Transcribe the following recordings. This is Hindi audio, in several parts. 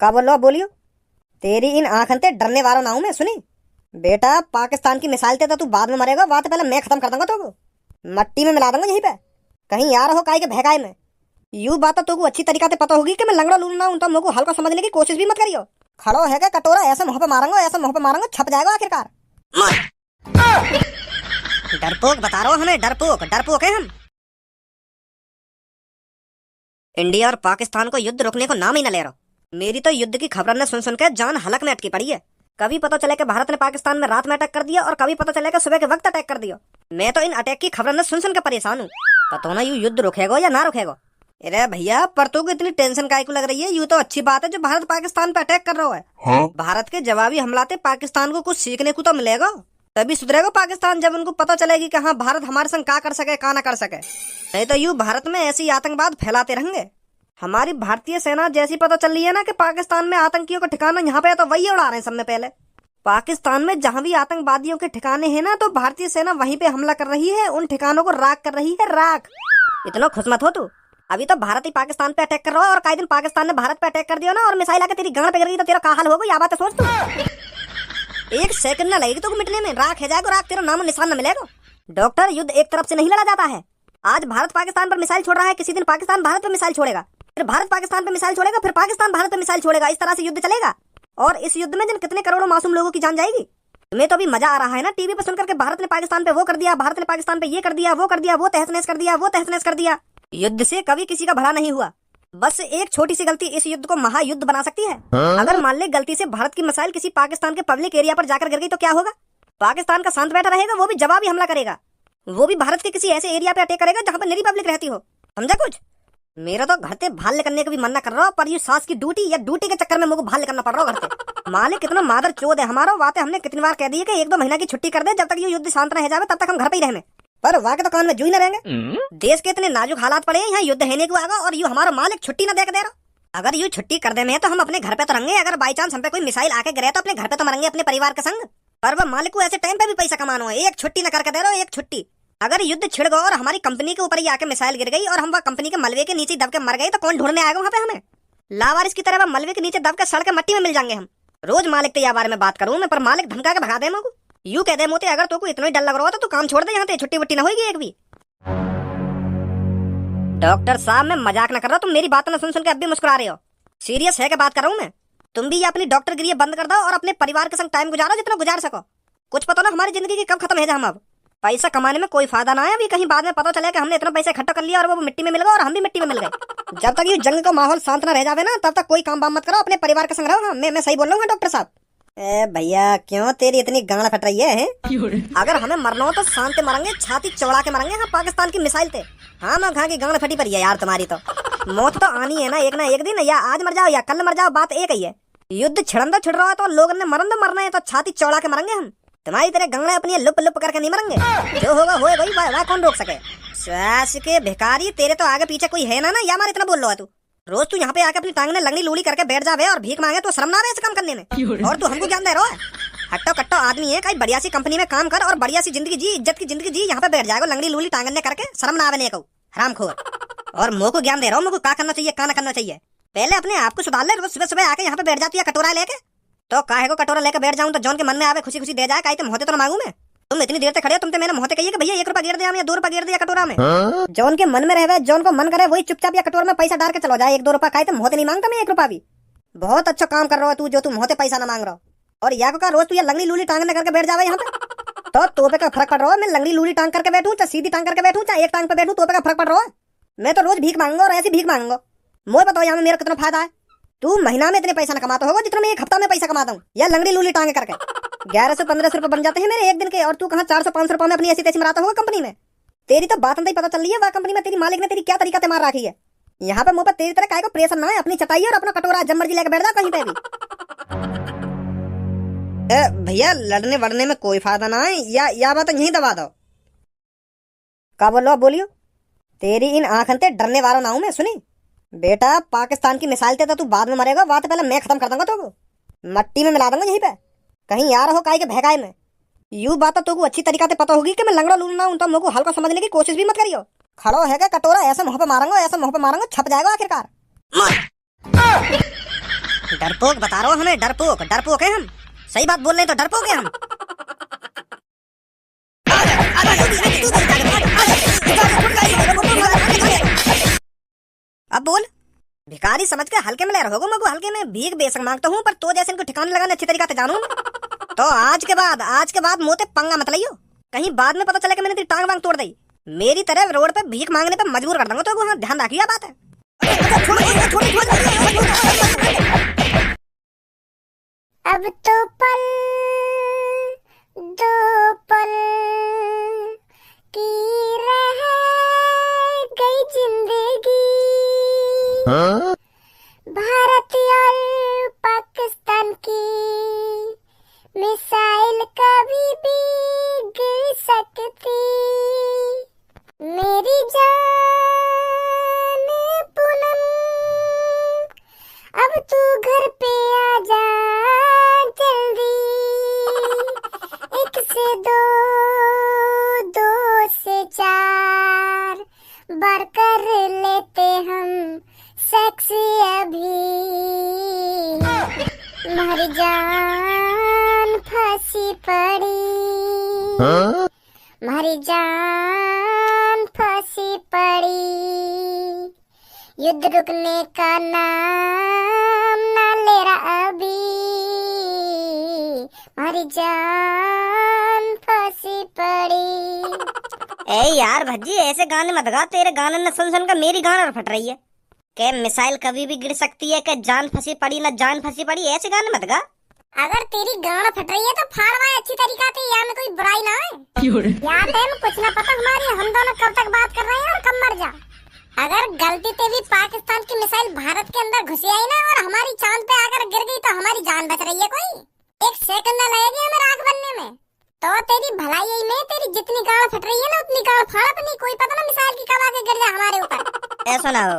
का बोलो बोलियो। तेरी इन आंखन ते डरने वालों ना हूं मैं, सुनी बेटा। पाकिस्तान की मिसाइल ते तो तू बाद में मरेगा, बात पहले मैं खत्म कर दूंगा तो मट्टी में मिला दूंगा यहीं पे। कहीं यार हो काई के भगाए में। यू बात तो तू अच्छी तरीका से पता होगी कि मैं लंगड़ा लून ना हूं, तो मुझको हल्का समझने की कोशिश भी मत करियो। खड़ो है क्या कटोरा, ऐसे मुंह पे मारूंगा, ऐसे मुंह पे मारूंगा, छप जाएगा आखिरकार। डरपोक बता रहा हूं, हमें डरपोक डरपोक है हम। इंडिया और पाकिस्तान को युद्ध रोकने को नाम ही न ले रहा। मेरी तो युद्ध की खबर ने सुन सुन के जान हलक में अटकी पड़ी है। कभी पता चले कि भारत ने पाकिस्तान में रात में अटैक कर दिया और कभी पता चले कि सुबह के वक्त अटैक कर दिया। मैं तो इन अटैक की खबर ने सुन सुन के परेशान हूँ। पता ना यू युद्ध रुकेगा या ना रुकेगा। अरे भैया पर तो को इतनी टेंशन काहे को लग रही है। यू तो अच्छी बात है जो भारत पाकिस्तान पे अटैक कर रहा है। हाँ? भारत के जवाबी हमलाते पाकिस्तान को कुछ सीखने को तो मिलेगा, तभी सुधरेगा पाकिस्तान। जब उनको पता चलेगी कि हाँ भारत हमारे संग का कर सके का ना कर सके। नहीं तो यू भारत में ऐसी आतंकवाद फैलाते रहेंगे। हमारी भारतीय सेना जैसी पता चल रही है ना कि पाकिस्तान में आतंकियों का ठिकाना यहाँ पे, तो वही उड़ा रहे हैं सबसे पहले। पाकिस्तान में जहां भी आतंकवादियों के ठिकाने हैं ना, तो भारतीय सेना वहीं पे हमला कर रही है, उन ठिकानों को राख कर रही है, राख। इतना खुश मत हो तू। अभी तो भारत ही पाकिस्तान पे अटैक कर रहा है और कई दिन पाकिस्तान ने भारत पे अटैक कर दिया ना और मिसाइल आके तेरी गांड पे गिर गई तो तेरा का हाल होगा, या बात सोच तू। एक सेकंड ना लगेगी तो मिटने में, राख है जाएगा, राख तेरा नाम निशान न मिलेगा। डॉक्टर, युद्ध एक तरफ से नहीं लड़ा जाता है। आज भारत पाकिस्तान पर मिसाइल छोड़ रहा है, किसी दिन पाकिस्तान भारत पे मिसाइल छोड़ेगा, फिर भारत पाकिस्तान पे मिसाइल छोड़ेगा, फिर पाकिस्तान भारत पे मिसाइल छोड़ेगा। इस तरह से युद्ध चलेगा और इस युद्ध में जिन कितने करोड़ों मासूम लोगों की जान जाएगी। तुम्हें तो अभी मजा आ रहा है ना टीवी पे सुनकर के भारत ने पाकिस्तान पे वो कर दिया, भारत ने पाकिस्तान पे ये कर दिया, वो कर दिया, वो तहस नहस कर दिया, वो तहस नहस कर दिया। युद्ध से कभी किसी का भला नहीं हुआ। बस एक छोटी सी गलती इस युद्ध को महायुद्ध बना सकती है। अगर मान ले गलती से भारत की मिसाइल किसी पाकिस्तान के पब्लिक एरिया पर जाकर गिर गई तो क्या होगा? पाकिस्तान का शांत बैठा रहेगा, वो भी जवाबी हमला करेगा। वो भी भारत के किसी ऐसे एरिया पे अटैक करेगा जहाँ पर निरी पब्लिक रहती हो। समझा कुछ? मेरा तो घर से भाल करने का भी मन न कर रहा, पर ये सास की ड्यूटी या ड्यूटी के चक्कर में मुझे भाल करना पड़ रहा है घर से। मालिक कितना मादर चोद है हमारा। बातें हमने कितनी बार कह दी है कि 1-2 महीना की छुट्टी कर दे, जब तक ये युद्ध शांत रह जाए तब तक हम घर पे ही रहेंगे। पर वहाँ के तो कान में जू ही न रहेंगे। देश के इतने नाजुक हालात पड़े हैं, यहाँ युद्ध है को आगा और यू हमारा मालिक छुट्टी न दे रहा। अगर यू छुट्टी कर दे में तो हम अपने घर पे तो रहेंगे, अगर बाई चांस हम पे कोई मिसाइल आके गिरे तो अपने घर पे तो मरेंगे अपने परिवार के संग। पर वह मालिक को ऐसे टाइम पे भी पैसा कमाना है, एक छुट्टी न करके दे रहा हो, एक छुट्टी। अगर युद्ध छिड़ गया और हमारी कंपनी के ऊपर ही आके मिसाइल गिर गई और हम वह कंपनी के मलबे के नीचे दब के मर गए तो कौन ढूंढने आएगा वहाँ पे हमें? लावारिस की तरह वह मलबे के नीचे दब के सड़ के मट्टी में मिल जाएंगे हम। रोज मालिक के बारे में बात करूँ मैं, पर मालिक धमका के भगा दे मुझको। यू कह दे मोते अगर तो इतना ही डर लग रहा हो तो तू काम छोड़ दे, यहाँ पे छुट्टी वुट्टी न होगी एक भी। डॉक्टर साहब मैं मजाक न कर रहा, तुम मेरी बात न सुन सुन के अब भी मुस्कुरा रहे हो। सीरियस है क्या बात कर रहा हूँ मैं? तुम भी अपनी डॉक्टर गिरी बंद कर दो और अपने परिवार के संग टाइम गुजारो जितना गुजार सको। कुछ पता ना हमारी जिंदगी की कब खत्म है। हम अब पैसा कमाने में कोई फायदा ना है, अभी कहीं बाद में पता चले कि हमने इतना पैसा इकट्ठा कर लिया और वो मिट्टी में मिल गया और हम भी मिट्टी में मिल गए। जब तक ये जंग का माहौल शांत न रह जावे ना तब तक कोई काम बाम मत करो, अपने परिवार के संग रहो। मैं सही बोल रहा हूँ डॉक्टर साहब? भैया क्यों तेरी इतनी गांड फट रही है? अगर हमें मरना हो तो शांत मरेंगे, छाती चौड़ा के मरेंगे। हाँ पाकिस्तान की मिसाइल थे। हाँ मैं कहा की गांड फटी पड़ी है यार तुम्हारी तो। मौत तो आनी है ना एक दिन, या आज मर जाओ या कल मर जाओ, बात एक ही है। युद्ध छिड़न छिड़ रहा है तो लोगों ने मरना है तो छाती चौड़ा के मरेंगे हम। तुम्हारी तरह गंगड़े अपनी लुप लुप करके नहीं मरेंगे। जो होगा होए भाई, वह कौन रोक सके? श्वास के भिखारी तेरे तो आगे पीछे कोई है ना या मार इतना बोल लो है तू। रोज तू यहाँ पे आके अपनी टांग में लंगड़ी लूड़ी करके बैठ जावे और भीख मांगे तो शर्म ना आवे ऐसे काम करने में। और तू हमको ज्ञान दे रहा है? हट्टो कट्टो आदमी है, कहीं बढ़िया सी कंपनी में काम कर और बढ़िया सी जिंदगी जी, इज्जत की जिंदगी जी, यहाँ पे बैठ जाएगा लंगड़ी लूड़ी टांगने करके, शर्म ना आवे को हरामखोर। और मुँह को ज्ञान दे रहा हूँ, मुझको क्या करना चाहिए क्या ना करना चाहिए। पहले अपने आप को सुधार ले। रोज सुबह सुबह आके यहाँ पे बैठ जाती है कटोरा लेके, तो काहे को कटोरा लेके बैठ जाऊं तो जौन के मन में आवे खुशी खुशी दे जाए। काहे तुम होते तो ना मांगू मैं? तुम इतनी देर से खड़े हो, तुम तो मेरे मुंह पे कहिए कि भैया 1 रुपया गिर दे या 2 रुपया गिर दे कटोरा में। जौन के मन में रहे, जौन को मन करे वही चुपचाप या कटोरा में पैसा डाल के चलो जाए। 1-2 रुपया काहे तुम होते नहीं मांगता मैं 1 रुपया भी। बहुत अच्छा काम कर रहा हो तू जो तुम होते पैसा ना मांग रहा हो। और या को रोज तू ये लंगड़ी लूली टांगने करके बैठ जावे यहाँ पे, तो तोपे का फर्क पड़ रहा है। मैं लंगड़ी लूली टांग करके बैठूं चाहे सीधी टांग करके बैठूं चाहे एक टांग पे बैठूं, तोपे का फर्क पड़ रहा है। मैं तो रोज भीख मांगूंगा और ऐसी भीख मांगूंगा। मुझे बताओ यहाँ में मेरा कितना फायदा है? तू महीना में इतने पैसा न कमाता होगा जितना मैं 1 हफ्ता में पैसा कमाता हूँ या लंगड़ी लूली टांगे करके। 1100-1500 रुपए बन जाते हैं मेरे एक दिन के, और तू कहाँ 400-500 रुपए में अपनी ऐसी तैसी मराता होगा कंपनी में। तेरी तो बात नहीं पता चल रही है, वह कंपनी में तेरी मालिक ने तेरी क्या तरीका से मार रखी है। यहाँ पे मुंह पर तेरी तरह काय को प्रेशर ना है, अपनी चटाई और अपना कटोरा जब मर्जी लेकर बैठ जा कहीं पे भी। भैया लड़ने वड़ने में कोई फायदा ना है, या बात यही दबा दो। का बोलो बोलियो। तेरी इन आंखन ते डरने वाला ना हूं मैं, सुनी बेटा। पाकिस्तान की मिसाइल ते तो तू बाद में मरेगा, बात पहले मैं खत्म कर दूंगा तो मट्टी में मिला दूंगा यहीं पे। कहीं यार हो काहे के भगाए में। यू बात तो अच्छी तरीका से पता होगी कि मैं लंगड़ा लून ना हूं, तो मुझको हल्का समझने की कोशिश भी मत करियो। खड़ो है क्या कटोरा, ऐसे मुंह पे मारूंगा, ऐसे मुंह पे मारूंगा, छप जाएगा आखिरकार। डरपोक बता रहा हूँ हमें, डरपोक डरपोक है हम। सही बात बोल रहे हैं तो डरपोक है हम। अब बोल। भिखारी समझ के हल्के में ले रहोगे मगो, हल्के में भीख बेशक मांगता हूँ, पर तो जैसे इनको ठिकाने लगाने अच्छी तरीके से जानू मैं। तो आज के बाद मोते पंगा मत लियो, कहीं बाद में पता चले कि मैंने तेरी टांग वांग तोड़ दी। मेरी तरह रोड पे भीख मांगने पे मजबूर कर दूंगा तो वहाँ ध्यान रखिए बात है। अब तो पल दो पल की रह गई जिंदगी। भारत और पाकिस्तान की मिसाइल कभी भी गिर सकती। मेरी जान पूनम अब तू घर पे आ जा जल्दी। एक से दो, दो से चार बार कर लेते हम सेक्स अभी। हमारी जान फंसी पड़ी, हमारी जान फंसी पड़ी। युद्ध रुकने का नाम ना ले रहा अभी। हमारी जान फंसी पड़ी। ए यार भज्जी ऐसे गाने मत गा, तेरे गाने न सुन सुन कर मेरी गाना फट रही है। के मिसाइल कभी भी गिर सकती है, के जान फंसी पड़ी न जान फंसी पड़ी, ऐसे गाने मत गा। अगर तेरी गाना फट रही है तो फाड़वा अच्छी तरीका से, यहाँ में कोई बुराई ना है। याद है कुछ ना पता हमारी, हम दोनों कब तक बात कर रहे हैं और कब मर जा। अगर गलती से भी पाकिस्तान की मिसाइल भारत के अंदर घुसी आई ना और हमारी चांद पे आकर गिर गई तो हमारी जान बच रही है कोई? एक सेकंड न लगेगी हमें राख बनने में। तो तेरी भलाई में तेरी जितनी गाड़ फट रही है ना उतनी गाड़ फाड़ अपनी, कोई पता ना मिसाइल की कब आके गिर जाए हमारे ऊपर। ऐसा ना हो,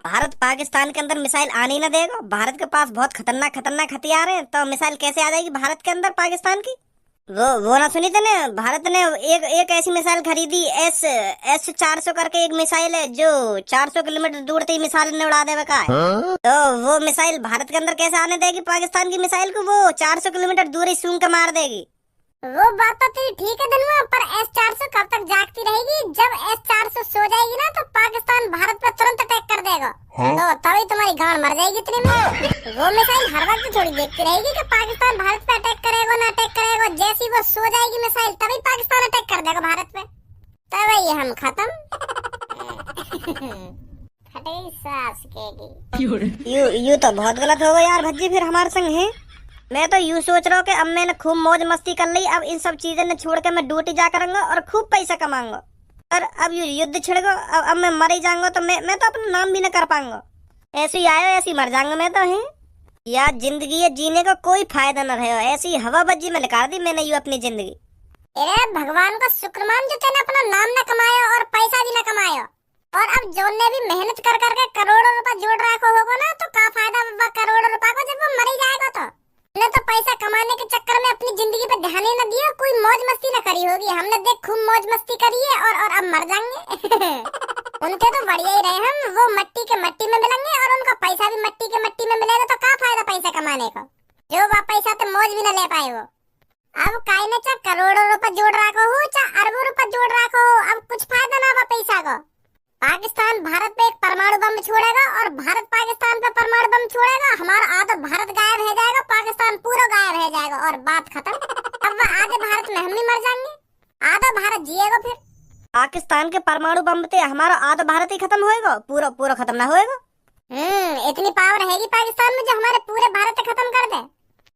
भारत पाकिस्तान के अंदर मिसाइल आने न देगा। भारत के पास बहुत खतरनाक खतरनाक हथियार हैं, तो मिसाइल कैसे आ जाएगी भारत के अंदर पाकिस्तान की? वो ना सुनी थे ना, भारत ने एक ऐसी मिसाइल खरीदी, एस 400 करके एक मिसाइल है जो 400 किलोमीटर दूर से मिसाइल ने उड़ा देवे का है। तो वो मिसाइल भारत के अंदर कैसे आने देगी पाकिस्तान की मिसाइल को? वो 400 किलोमीटर दूर ही सूंघ के मार देगी। वो बात तो तेरी ठीक है धनुआ, पर S-400 कब तक जागती रहेगी? जब S-400 सो जाएगी ना तो पाकिस्तान भारत पे तुरंत अटैक कर देगा। तो तभी तुम्हारी गांड मर जाएगी इतने में। वो मिसाइल हर वक्त थोड़ी देखती रहेगी कि पाकिस्तान भारत पे अटैक करेगा ना अटैक करेगा। जैसी वो सो जाएगी मिसाइल तभी पाकिस्तान अटैक कर देगा भारत पे, तभी हम खत्म। फटेगी सास केगी। यू तो बहुत गलत होगा यार भज्जी, फिर हमारे संग है। मैं तो यूँ सोच रहा हूँ कि अब मैंने खूब मौज मस्ती कर ली, अब इन सब चीजें न छोड़ के मैं ड्यूटी जा करूंगा और खूब पैसा कमाऊंगा। और अब युद्ध छिड़ेगा, अब मैं मर ही जाऊंगा तो मैं तो अपना नाम भी न कर पाऊंगा। ऐसे ही आयो ऐसे ही मर जाऊंगा मैं तो है यार। जिंदगी है, जीने का कोई फायदा न रहे। ऐसी हवा बज्जी में निकाल दी मैंने यू अपनी जिंदगी। अरे भगवान का शुक्र मान जो तेने अपना नाम न कमाया और पैसा भी न कमाया। और अब जोन ने भी मेहनत कर करके करोड़ों रुपए जोड़ रखा होगा ना तो क्या फायदा करोड़ों रुपए को जब वो मर ही जाएगा। तो ने तो पैसा कमाने के चक्कर में अपनी जिंदगी पे ध्यान ही न दिया, कोई मौज मस्ती न करी होगी। हमने देख खूब मौज मस्ती करी है और अब मर जाएंगे। उनके तो बढ़िया ही रहे हम, वो मट्टी के मट्टी में मिलेंगे और उनका पैसा भी मट्टी के मट्टी में मिलेगा। तो क्या फायदा पैसा कमाने का, जो वह पैसा तो मौज भी न ले पाए वो। अब काई ने चाहे करोड़ों रुपए जोड़ रखो हो चाहे अरबों रुपए जोड़ रखो हो, अब कुछ फायदा ना हुआ पैसा का। पाकिस्तान भारत पे एक परमाणु बम छोड़ेगा और भारत पाकिस्तान पे परमाणु बम छोड़ेगा, हमारा आधा भारत गायब हो जाएगा, पाकिस्तान पूरा गायब हो जाएगा और बात खत्म। अब वह आधे भारत में हम भी मर जाएंगे, आधा भारत जिएगा। फिर पाकिस्तान के परमाणु बम से हमारा आधा भारत ही खत्म होएगा, पूरा पूरा खत्म ना होएगा। इतनी पावर रहेगी पाकिस्तान में जो हमारे पूरे भारत को खत्म कर दे।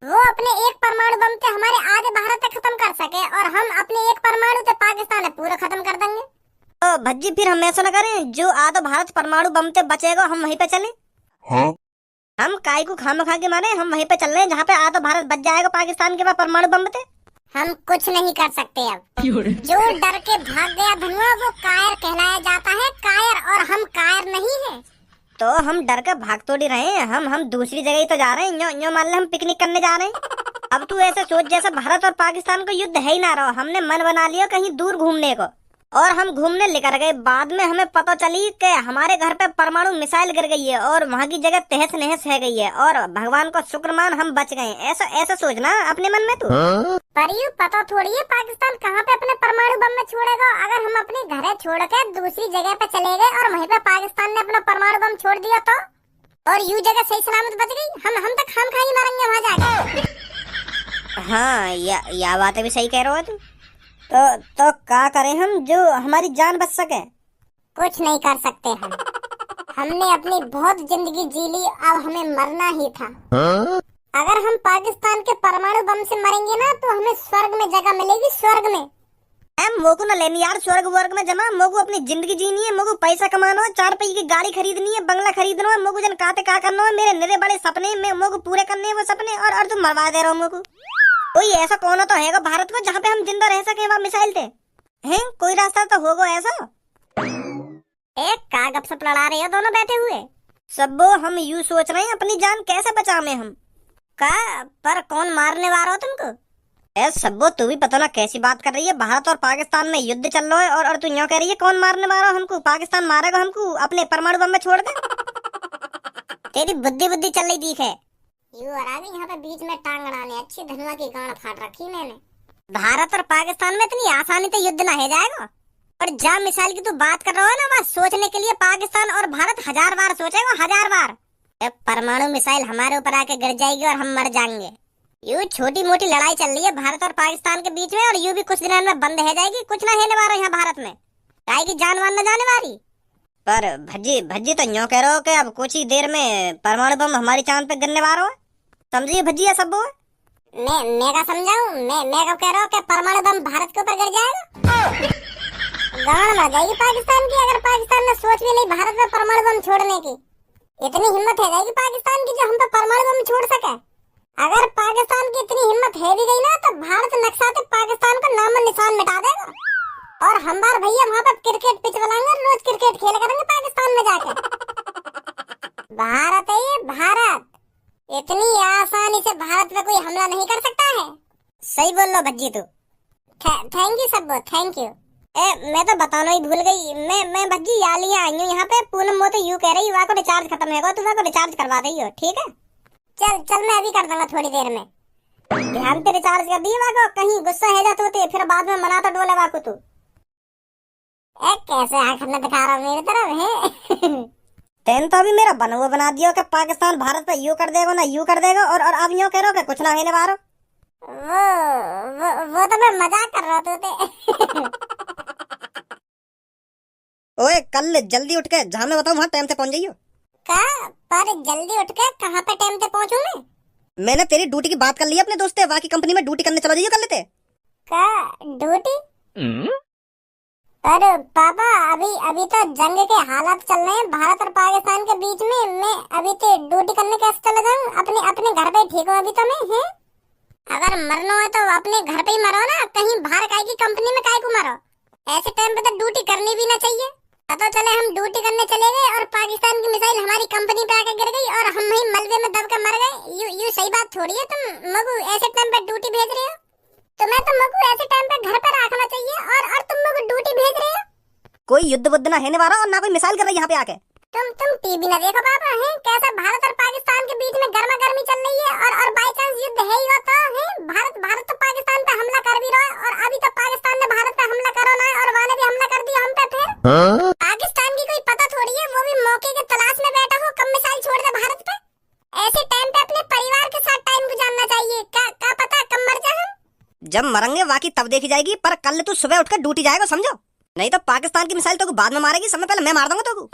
वो अपने एक परमाणु बम से हमारे आधे भारत को खत्म कर सके और हम अपने एक परमाणु से पाकिस्तान पूरा खत्म कर देंगे। तो भज्जी फिर हम ऐसा न करें, जो आधा भारत परमाणु बम से बचेगा हम वहीं पे चलें। हाँ? हम काय को खाम खा के मारे, हम वहीं पे चल रहे हैं जहाँ पे आधा भारत बच जाएगा पाकिस्तान के पास परमाणु बम से। हम कुछ नहीं कर सकते अब। जो डर के भाग गया धनुआ वो कायर कहलाया जाता है, कायर, और हम कायर नहीं हैं। तो हम डर के भाग तो नहीं रहे हैं, हम दूसरी जगह ही तो जा रहे हैं। यूं मान ले हम पिकनिक करने जा रहे हैं। अब तू ऐसे सोच जैसे भारत और पाकिस्तान को युद्ध है ही ना रहा, हमने मन बना लिया कहीं दूर घूमने को। और हम घूमने लेकर गए। बाद में हमें पता चली कि हमारे घर पे परमाणु मिसाइल गिर गई है और वहाँ की जगह तहस नहस है गई है और भगवान को शुक्रमान हम बच गए। ऐसा ऐसा सोचना अपने मन में तू। पर यू पता थोड़ी है पाकिस्तान कहाँ पे अपने परमाणु बम में छोड़ेगा। अगर हम अपने घर छोड़ के दूसरी जगह पे चले गए और वहीं पे पाकिस्तान ने अपना परमाणु बम छोड़ दिया तो, और यू जगह सही सलामत बच गई, हम तो खाम खा ही मरेंगे वहाँ जाके। हाँ, या बातें भी सही कह रहे हो तुम। तो क्या करें हम जो हमारी जान बच सके? कुछ नहीं कर सकते हम। हमने अपनी बहुत जिंदगी जी ली, अब हमें मरना ही था। अगर हम पाकिस्तान के परमाणु बम से मरेंगे ना तो हमें स्वर्ग में जगह मिलेगी, स्वर्ग में। मोको न लेनी यार स्वर्ग वर्ग में जमा। मोको अपनी जिंदगी जीनी है, मोको पैसा कमाना है, 4 पहिए की गाड़ी खरीदनी है, बंगला खरीदना है, मोको जन काते का करना है, मेरे निरे बड़े सपने में मोको पूरे करने हैं वो सपने। और तुम मरवा दे रहे हो मोको। कोई ऐसा कोना तो हैगा भारत में जहाँ पे हम जिंदा रह सके वहाँ मिसाइल थे हैं? कोई रास्ता तो होगा ऐसा। एक का गपशप लड़ा रहे हो दोनों बैठे हुए। सबो हम यूं सोच रहे हैं अपनी जान कैसे बचावे हम। का पर कौन मारने वाला हो तुमको? सब्बो तू भी पता ना कैसी बात कर रही है। भारत और पाकिस्तान में युद्ध चल रहा है और तू यूं कह रही है कौन मारने वाला हमको? पाकिस्तान मारेगा हमको अपने परमाणु बम में छोड़ के। तेरी बुद्धि चल रही दिख है। यू और आगे यहाँ पे बीच में टांग अड़ाने अच्छी धनुआ की गांड फाड़ रखी मैंने। भारत और पाकिस्तान में इतनी आसानी से युद्ध ना हो जाएगा। और जहाँ मिसाइल की तू बात कर रहा है ना, वहाँ सोचने के लिए पाकिस्तान और भारत 1000 बार सोचेगा, 1000 बार। परमाणु मिसाइल हमारे ऊपर आके गिर जाएगी और हम मर जाएंगे। यूं छोटी मोटी लड़ाई चल रही है भारत और पाकिस्तान के बीच में और यूं भी कुछ दिनों में बंद हो जाएगी। कुछ ना होने वाला यहाँ भारत में, काहे की जान वान न जाने वाली। पर भज्जी तो यूं कह रहे हो कि अब कुछ ही देर में परमाणु बम हमारी चांद पे गिरने वाला है। समझिए भज्जी सब वो। मैं क्या समझाऊं? मैं क्या कह रहा हूँ कि परमाणु बम भारत के ऊपर गिर जाएगा। गांड मर जाएगी पाकिस्तान की अगर पाकिस्तान ने सोच भी ली भारत में परमाणु बम छोड़ने की। इतनी हिम्मत है जाएगी पाकिस्तान की जो हम पे परमाणु बम छोड़ सके। अगर पाकिस्तान की इतनी हिम्मत है भी गई ना तो भारत नक्शा पाकिस्तान का नाम निशान मिटा देगा। और हम बार भैया वहाँ पे क्रिकेट पिच बनाएंगे, रोज क्रिकेट खेल करेंगे पाकिस्तान में जाके। भारत है ये, भारत। इतनी आसानी से भारत पे कोई हमला नहीं कर सकता है। सही बोल लो भज्जी तू। थैंक यू सबो, थैंक यू। मैं तो बताना ही भूल गई। मैं भज्जी यालियां आई हूँ यहाँ पे। पूनम वो तो यूं कह रही वहाँ को रिचार्ज खत्म होगा, तू वहाँ को रिचार्ज करवा रही हो। ठीक है चल मैं अभी कर दूंगा थोड़ी देर में। ध्यान से रिचार्ज कर दिए वहाँ को, कहीं गुस्सा है जाते होते फिर बाद में मना तो डोले वहाँ को तू। कैसे आंख में दिखा रहा मेरी तरफ है। तेन तो अभी मेरा बनवा बना दिया कि पाकिस्तान भारत पे यूं कर देगा ना यूं कर देगा और अब यूं कह रहे हो कि कुछ ना होने वाला। वो तो मैं मजाक कर रहा था। ओए कल जल्दी उठ के जहाँ मैं बताऊँ वहाँ टाइम से पहुँच जाइयो। का पर जल्दी उठ के कहाँ पे टाइम से पहुँचूं मैं? मैंने तेरी ड्यूटी की बात कर ली अपने दोस्त से, बाकी कंपनी में ड्यूटी करने चलो जाइयो कल लेते। का ड्यूटी? पर पापा अभी तो जंग के हालात चल रहे हैं भारत और पाकिस्तान के बीच में। मैं अभी तो ड्यूटी करने कैसे चला जाऊँ? अपने घर पे ठीक हूँ अभी तो मैं है। अगर मरना है तो अपने घर पे ही मरो ना, कहीं बाहर काहे की कंपनी में काहे को मरो। ऐसे टाइम पे तो ड्यूटी करनी भी ना चाहिए। पता चले हम ड्यूटी करने चले गए और पाकिस्तान की मिसाइल हमारी कंपनी पे आके गिर गई और हम वहीं मलबे में दब के मर गए। यू सही बात थोड़ी है। तुम मगू ऐसे टाइम पे ड्यूटी भेज रहे हो, तुम्हें तो मगू ऐसे टाइम पे घर पे रखना चाहिए और तुम मगू ड्यूटी भेज रहे हो। कोई युद्ध बुद्ध ना होने वाला और ना कोई मिसाइल कर रही यहाँ पे आके। तुम टीवी ना देखो पापा है कैसा भारत और पाकिस्तान के बीच में गर्मा गर्मी चल रही है और बाई चांस युद्ध है ही होता है। भारत तो पाकिस्तान पे हमला कर भी रहा है और अभी तो पाकिस्तान ने भारत पे हमला करना है और वाले भी हमला कर दिया हम पे। फिर पाकिस्तान की कोई पता थोड़ी है, वो भी मौके के तलाश में बैठा हो कब मिसाइल छोड़ दे भारत पे। ऐसे टाइम पे अपने परिवार के साथ टाइम गुजारना चाहिए। क्या पता कब मर जाए हम। जब मरेंगे बाकी तब देखी जाएगी, पर कल तू सुबह उठकर ड्यूटी जाएगा समझो, नहीं तो पाकिस्तान की मिसाइल तो बाद में मारेगी, समय पहले मैं मार दूंगा तो।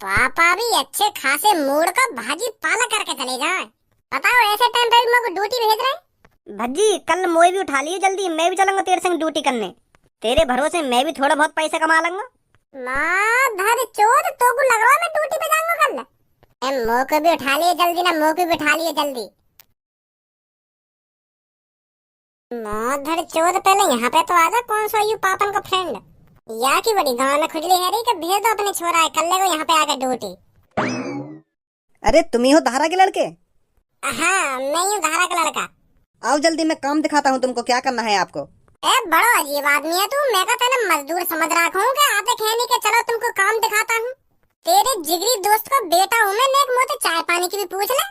पापा भी अच्छे खासे मूड का भाजी पाला करके चले जाए। बताओ ऐसे टाइम पे मेरे को ड्यूटी भेज रहे। भज्जी कल मोए भी उठा लिए जल्दी, मैं भी चलूंगा तेरे संग ड्यूटी करने। तेरे भरोसे मैं भी थोड़ा बहुत पैसे कमा लूंगा। माँ धर चोद तो को लग रहा है मैं ड्यूटी पे जाऊंगा कल। मौके भी उठा लिए जल्दी ना, मौके भी उठा लिए जल्दी। माँ धर चोद पहले यहाँ पे तो आजा। कौन सा यू पापन का फ्रेंड या की बड़ी गांव में खुजली है रही कि भेज दो अपने छोरा है कल को यहाँ पे आकर ड्यूटी। अरे तुम ही हो धारा के लड़के? हाँ मैं हूँ धारा का लड़का। आओ जल्दी, मैं काम दिखाता हूँ तुमको क्या करना है आपको। ए बड़ो अजीब आदमी है तू। मैं का तेने मजदूर समझ रखा हूँ कि आते कहने के चलो तुमको काम दिखाता हूँ। तेरे जिगरी दोस्त को बेटा हूँ मैं, नेक मोते चाय पानी की भी पूछ ले।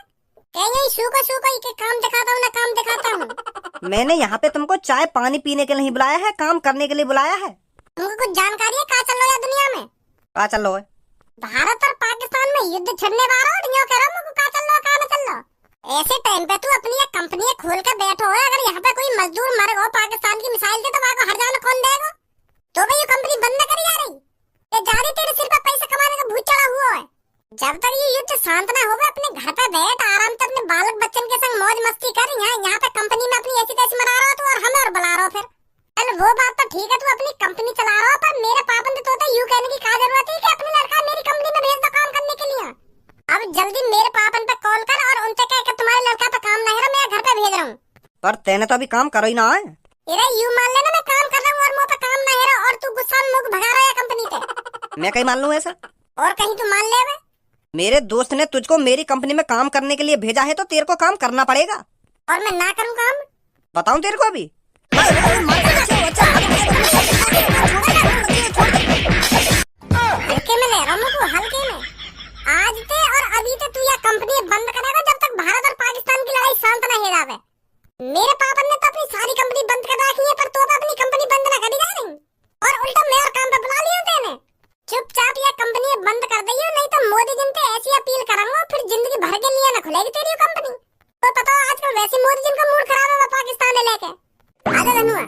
कहीं सूखो के काम दिखाता हूँ ना काम दिखाता हूँ। मैंने यहाँ पे तुमको चाय पानी पीने के लिए नहीं बुलाया है, काम करने के लिए बुलाया है। तुमको कुछ जानकारी है कहाँ चल रहा है दुनिया में? कहाँ चल रहा है? भारत और पाकिस्तान में युद्ध छिड़ने वाला और यूं कह रहा हूँ कहाँ चल रहा कहाँ न चल रहा। ऐसे टाइम पे तू अपनी एक कंपनी खोल के बैठो है। अगर यहाँ पे कोई मजदूर मर गो पाकिस्तान की मिसाइल से तो वहाँ को हर जाना कौन देगा? तो भाई ये कंपनी बंद न करी जा रही। ये जारी तेरे सिर पे पैसे कमाने का भूत चढ़ा हुआ है। जब तक ये युद्ध शांत न होगा अपने घर पे बैठ आराम से अपने बालक बच्चन के संग मौज मस्ती कर। यहाँ पे कंपनी में अपनी ऐसी तैसी मना रहा हो तो और हमें और बुला रहा हो फिर। चल वो बात तो ठीक है, तू अपनी कंपनी चला रहा हो, पर मेरे पापन तो यूं कहने की क्या जरूरत है कि अपने लड़का मेरी कंपनी में भेज दो काम करने के लिए। अब जल्दी मेरे पापन पे कॉल कर और उनसे कह कि तुम्हारे लड़का पे काम नहीं है, मैं घर पे भेज रहा हूँ। पर तेने तो अभी काम करो ही ना है। अरे यूं मान लेना मैं काम कर रहा हूँ और मुँह पे काम नहीं है और तू गुस्सा में मुझे भगा रहा है कंपनी पे। मैं कहीं मान लूँ ऐसा? और कहीं तू मान ले। मेरे दोस्त ने तुझको मेरी कंपनी में काम करने के लिए भेजा है तो तेरे को काम करना पड़ेगा। और मैं ना करूँ काम? बताऊं तेरे को अभी? हल्के में ले रहा हूँ तू, हल्के में। आज ते और अभी ते तू यह कंपनी बंद करेगा जब तक भारत और पाकिस्तान की लड़ाई शांत न हो जावे। मेरे पापा ने तो अपनी सारी कंपनी बंद कर रखी है, पर तू अपनी कंपनी बंद न करी जा रही और उल्टा मैं और काम पे बुला लिया तेने। चुपचाप यह कंपनी बंद कर दियो, नहीं तो मोदी जी से ऐसी अपील करूंगा फिर जिंदगी भर के लिए न खुलेगी तेरी कंपनी। तो पता आजकल वैसे मोदी जी का मूड खराब है पाकिस्तान लेके। आजा धनुआ।